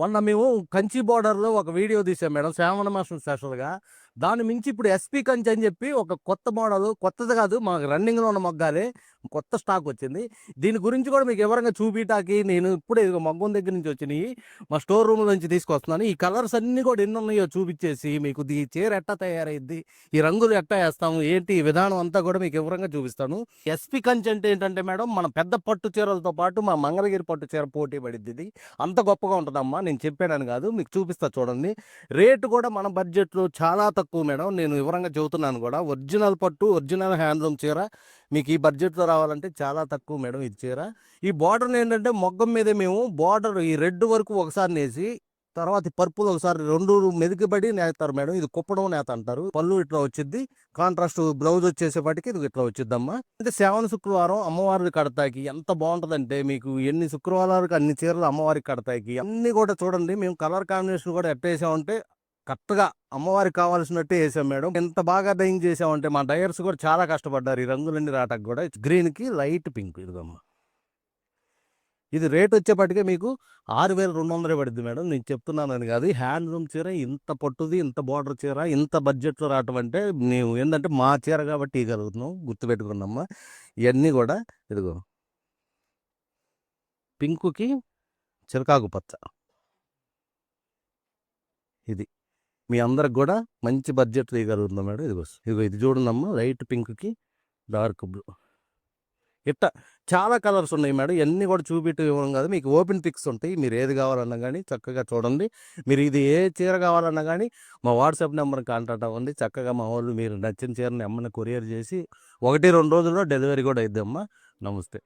మొన్న మేము కంచి బోర్డర్‌లో ఒక వీడియో తీసాం మేడం. శ్రావణ మాసం స్పెషల్‌గా. దాన్ని మించి ఇప్పుడు ఎస్‌పీ కంచి అని చెప్పి ఒక కొత్త మోడలు, కొత్తది కాదు మాకు రన్నింగ్‌లో ఉన్న మొగ్గాలే. కొత్త స్టాక్ వచ్చింది. దీని గురించి కూడా మీకు వివరంగా చూపియటానికి నేను ఇప్పుడే ఇదిగో మగ్గం దగ్గర నుంచి వచ్చినియి. మా స్టోర్ రూమ్‌లో నుంచి తీసుకొస్తున్నాను. ఈ కలర్స్ అన్నీ కూడా ఎన్నున్నాయో చూపిచ్చేసి, మీకు ఈ చీర ఎట్టా తయారైద్ది, ఈ రంగులు ఎట్టా ఏస్తాము, ఏంటి ఈ విధానం అంతా కూడా మీకు వివరంగా చూపిస్తాను. ఎస్‌పీ కంచి అంటే ఏంటంటే మేడం, మన పెద్ద పట్టు చీరలతో పాటు మా మంగళగిరి పట్టు చీర పోటీ పడిద్దిది. అంత గొప్పగా ఉంటదమ్మా. నేను చెప్పానని గాదు. మీకు చూపిస్తా చూడండి. రేటు కూడా మన బడ్జెట్‌లో చాలా తక్కువ మేడం. నేను వివరంగా చెబుతున్నాను గూడా. ఒరిజినల్ పట్టు, ఒరిజినల్ హ్యాండ్లూమ్ చీర మీకు ఈ బడ్జెట్‌లో రావాలంటే చాలా తక్కువ మేడం ఇది చీర. ఈ బోర్డర్‌నేంటంటే మొగ్గం మీదే మేము బోర్డర్ ఈ రెడ్ వరకు ఒకసారి నేసి, తర్వాత ఈ పర్పుల్ ఒకసారి 2 మెలికబడి నేస్తారు మేడం. ఇది కుప్పడం నేత అంటారు. పళ్ళు ఇట్లా వచ్చిద్ది. కాంట్రాస్ట్ బ్లౌజ్ వచ్చేసేపాటికి ఇది ఇట్లా వచ్చిద్దమ్మా. అంటే శ్రావణ శుక్రవారం అమ్మవారికి కడతాకి ఎంత బాగుంటదంటే, మీకు ఎన్ని శుక్రవారాలకు అన్ని చీరలు అమ్మవారికి కడతాకి అన్నీ కూడా చూడండి. మేము కలర్ కాంబినేషన్ కూడా ఎట్టేసామంటే కరెక్ట్‌గా అమ్మవారికి కావాల్సినట్టే ఏసాం మేడం. ఎంత బాగా డైయింగ్ చేసామంటే మా డయర్స్ కూడా చాలా కష్టపడ్డారు ఈ రంగులన్నీ రావటానికి కూడా. గ్రీన్‌కి లైట్ పింక్ ఇదిగోమ్మ. ఇది రేట్ వచ్చేపాటికే మీకు 6,200 పడిద్ది మేడం. నేను చెప్తున్నానని కాదు. హ్యాండ్లూమ్ చీర ఇంత పట్టుది, ఇంత బోర్డర్ చీర, ఇంత బడ్జెట్‌లో రావటం అంటే మేము ఏందంటే మా చీర కాబట్టి ఇయగలుగుతున్నాం. గుర్తుపెట్టుకోండమ్మా. ఇయన్నీ కూడా ఇదిగో పింకుకి చిలకాకు పచ్చ. ఇది. మీ అందరికి గూడా మంచి బడ్జెట్‌లో ఇయగలుగుతున్నాం మేడం. ఇదిగో ఇది చూడండమ్మా లైట్ పింక్‌కి డార్క్ బ్లూ. ఇట్టా చాలా కలర్స్ ఉన్నాయి మేడం. ఇయన్నీ కూడా చూపియటం ఇవ్వడం కాదు. మీకు ఓపెన్ పిక్స్ ఉంటాయి. మీరు ఏది కావాలన్నా గానీ చక్కగా చూడండి. మీరు ఇది ఏ చీర కావాలన్నా గానీ మా వాట్సాప్ నెంబర్‌కి కాంటాక్ట్ అవ్వండి. చక్కగా మా వోళ్ళు మీరు నచ్చిన చీరని ఎమ్మటే కొరియర్ చేసి 1, 2 రోజుల్లో డెలివరీ కూడా అయిద్దమ్మా. నమస్తే.